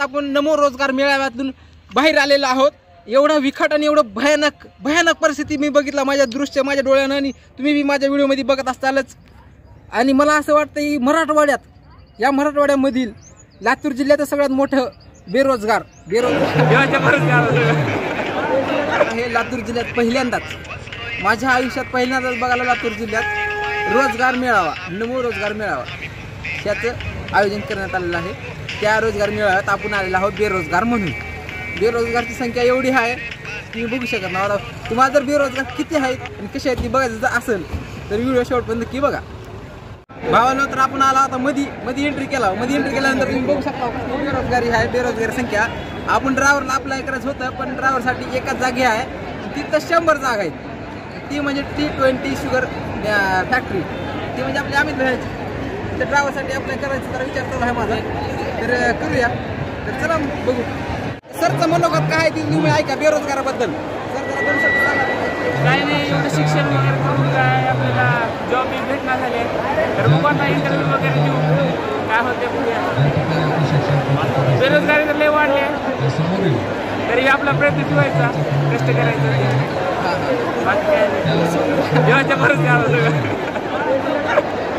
आपण नमो रोजगार मेळाव्यातून बाहेर आलेलो आहोत। एवढा विकट आणि एवढं भयानक परिस्थिती मी बघितला माझ्या दृश्य माझ्या डोळ्यानं आणि तुम्ही बी माझ्या व्हिडिओमध्ये बघत असतालच। आणि मला असं वाटतं की मराठवाड्यामधील लातूर जिल्ह्याचं सगळ्यात मोठं बेरोजगार हे लातूर जिल्ह्यात पहिल्यांदाच माझ्या आयुष्यात पहिल्यांदाच बघायला लातूर जिल्ह्यात रोजगार मेळावा नमो रोजगार मेळावा याचं आयोजन करण्यात आलेलं आहे। त्या रोजगार मेळाव्यात आपण आलेलो आहोत बेरोजगार म्हणून। बेरोजगारांची संख्या एवढी आहे तुम्ही बघू शकत नाही। तुम्हाला जर बेरोजगार किती आहेत आणि कसे आहेत ती बघायचं असेल तर व्हिडिओ शेवटपर्यंत नक्की बघा। भावानो तर आपण आला आता मध्ये एंट्री केल्यानंतर तुम्ही बघू शकता बेरोजगारी आहे। बेरोजगारी संख्या आपण ड्रायव्हरला अप्लाय करायचं होतं पण ड्रायव्हरसाठी एकच जागी आहे तिथं 100 जागा आहेत। ती म्हणजे T20 शुगर फॅक्टरी ती म्हणजे आपली अमित भाईची तर ड्रायव्हरसाठी अप्लाय करायचं तर विचार चालू आहे माझा तर करूया। तर चला बघू सरचं मनोगत काय ती तुम्ही ऐका बेरोजगाराबद्दल। सर जरा 2 शब्द सांगा। काही नाही एवढं शिक्षण वगैरे करून काय आपल्याला जॉब बी भेटणार झाले तर मग आता इंटरव्ह्यू वगैरे देऊ काय होते पुढे। बेरोजगारी तर लय वाढले तरी आपला प्रयत्न ठेवायचा कष्ट करायचं बाकी काय देवाच्या भरोश्यावर।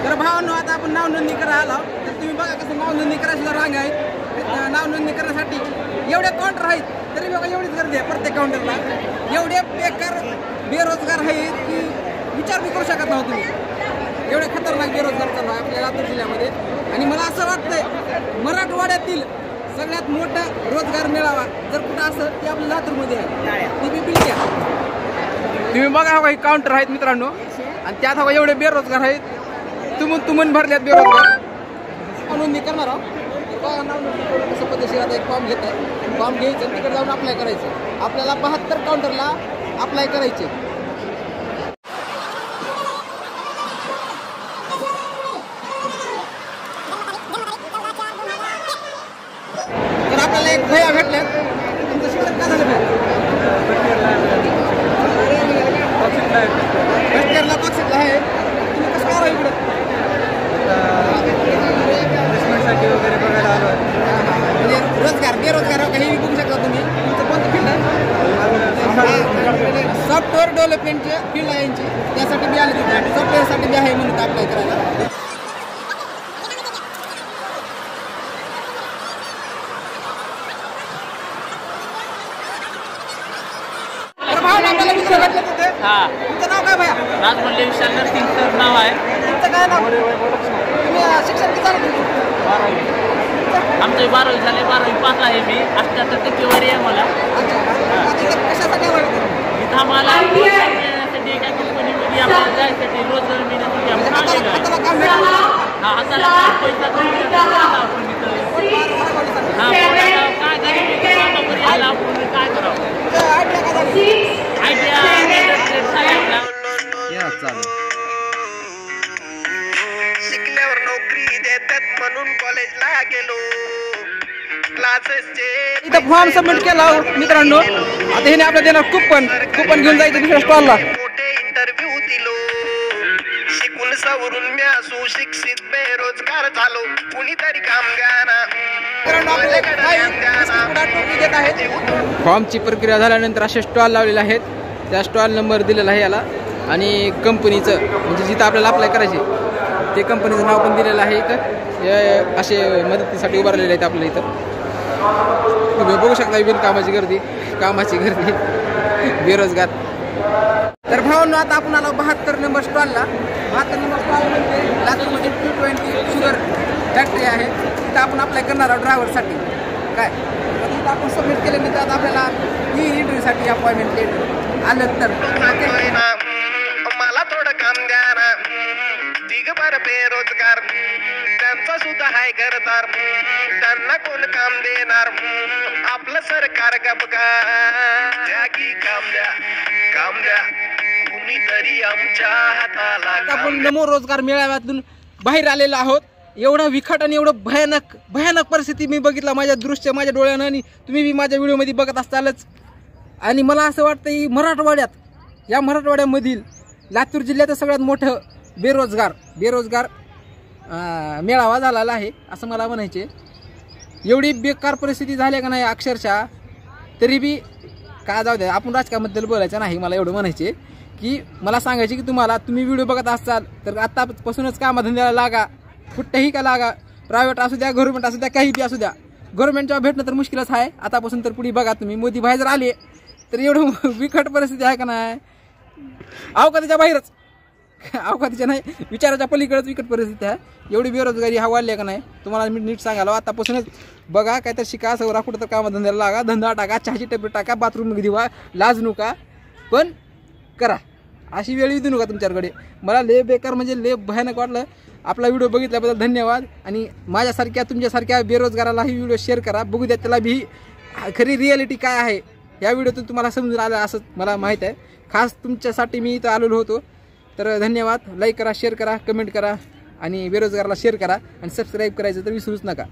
तर भावांनो आता आपण नाव नोंदणी करायला आलो तर तुम्ही बघा कसं नाव नोंदणी करायची रांग आहे। नाव नोंदणी करण्यासाठी एवढे काउंटर आहेत तरी बघा एवढीच गर्दी आहे प्रत्येक काउंटरला। एवढे बेकार बेरोजगार आहेत की विचार बी करू शकत नव्हते तुम्ही। एवढे खतरनाक बेरोजगार चालू आहे आपल्या लातूर जिल्ह्यामध्ये। आणि मला असं वाटतंय मराठवाड्यातील सगळ्यात मोठा रोजगार मेळावा जर कुठं असं ते आपल्या लातूरमध्ये आहे ती बी बिलक्या। तुम्ही बघा काही काउंटर आहेत मित्रांनो आणि त्यात हवा एवढे बेरोजगार आहेत तुमून भरल्यात बेरोजगार। नोंदणी करणार आहोत कसं पद्धतशीर आता एक फॉर्म घेत आहे फॉर्म घ्यायचं तिकडे जाऊन अप्लाय करायचं। आपल्याला 72 काउंटरला अप्लाय करायचे। तर आपल्याला एक भैया भेटले तुमचं शिक्षण काय झालं भेटला पक्षातला आहे तुम्ही कसं काय इकडे प्लेसमेंटसाठी वगैरे बघायला आलो म्हणजे रोजगार बेरोजगार काही बघू शकता तुम्ही। तुमचं कोणतं फील्ड आहे सॉफ्टवेअर डेव्हलपमेंटचे फील्ड आहे यांची त्यासाठी बी आले तिथे सॉफ्टवेअरसाठी बी आहे म्हणून अप्लाय करायला। तुमचं नाव काय भैया? राजमल्ले विशाल नरसिंग सर नाव आहे। तुमचं काय नाव? तुम्ही शिक्षण किती झालं आमचं 12वी झाले 12वी पास आहे मी 78% आहे मला। कशासाठी इथं आम्हाला मिळण्यासाठी एका कंपनीमध्ये आम्हाला जायसाठी रोजगार मिळण्यासाठी आपण आलेलो आहे। हाताला पैसा आपण काय करायला आपण काय करावं आयडिया शिकल्यावर नोकरी देतात म्हणून कॉलेजला गेलो क्लासेसचे इथं फॉर्म सबमिट केला मित्रांनो। आता हे आपल्याला देणार कुपन घेऊन जायचं दुसऱ्या स्टॉलला। मोठे इंटरव्ह्यू दिलो शिकून सवरून मी सुशिक्षित बेरोजगार झालो कुणीतरी काम द्याना। फॉर्मची प्रक्रिया झाल्यानंतर असे स्टॉल लावलेले आहेत त्या स्टॉल नंबर दिलेला आहे याला आणि कंपनीचं म्हणजे जिथं आपल्याला अप्लाय करायचे ते कंपनीचं नाव पण दिलेलं आहे। इथं असे मदतीसाठी उभारलेले आहेत आपल्या इथं तुम्ही बघू शकता बिनकामाची गर्दी बेरोजगार। तर भावांनो आता आपण आलो 72 नंबर स्टॉलला। 72 नंबर स्टॉल म्हणजे लातूरमध्ये T20 शुगर फॅक्टरी आहे तिथं आपण अप्लाय करणार आहोत ड्रायव्हरसाठी। काय तिथं आपण सबमिट केल्यानंतर आता आपल्याला ही इंटरव्ह्यूसाठी अपॉइंटमेंट लेटर आलं तर मला थोडं काम द्या ना तिघ बार बेरोजगार त्यांचा सुद्धा हाय घरदार त्यांना कोण काम देणार आपलं सरकार गपका द्या की काम द्या कुणीतरी आमच्या हाताला। आपण नमो रोजगार मेळाव्यातून बाहेर आलेलो आहोत। एवढा विकट आणि एवढं भयानक परिस्थिती मी बघितला माझ्या दृश्य माझ्या डोळ्यानं आणि तुम्ही बी माझ्या व्हिडिओमध्ये बघत असतालच। आणि मला असं वाटतं की मराठवाड्यामधील लातूर जिल्ह्याचं सगळ्यात मोठं बेरोजगार मेळावा झालेला आहे असं मला म्हणायचे। एवढी बेकार परिस्थिती झाली का नाही अक्षरशः, तरी बी काय जाऊ द्या, आपण राजकारणाबद्दल बोलायचं नाही. मला एवढं म्हणायचे की मला सांगायचे की तुम्ही व्हिडिओ बघत असाल तर आत्तापासूनच कामधंद्याला लागा, कुठेही का लागा, प्रायव्हेट असू द्या, गव्हर्नमेंट असू द्या, काही बी असू द्या. गव्हर्नमेंट जॉब भेटणं तर मुश्किलच आहे आतापासून, तर पुढे बघा तुम्ही. मोदी भाई जर आले तर एवढं बिकट परिस्थिती आहे का नाही, अवकाशाच्या बाहेरच, अवकाशाच्या नाही, विचाराच्या पलीकडेच विकट परिस्थिती आहे. एवढी बेरोजगारी हा वाढली का नाही तुम्हाला मी नीट सांगायला. आतापासूनच बघा, काय तर शिका, सवरा, कुठं तर कामधंद्याला लागा, धंदा टाका, चहाची टपरी टाका, बाथरूम दिवा, लाज नका, पण करा. अशी वेळ येऊ नका तुमच्याकडे. मला लय बेकार म्हणजे लय भयानक वाटलं. आपला व्हिडिओ बघितल्याबद्दल धन्यवाद. आणि माझ्यासारख्या तुमच्यासारख्या बेरोजगाराला ही व्हिडिओ शेअर करा, बघू द्या त्याला बी खरी रिॲलिटी काय आहे. या व्हिडिओतून तुम्हाला समजून आलं असं मला माहीत आहे. खास तुमच्यासाठी मी इथं आलेलो होतो. तर धन्यवाद. लाईक करा, शेअर करा, कमेंट करा आणि बेरोजगाराला शेअर करा आणि सबस्क्राईब करायचं तर विसरूच नका.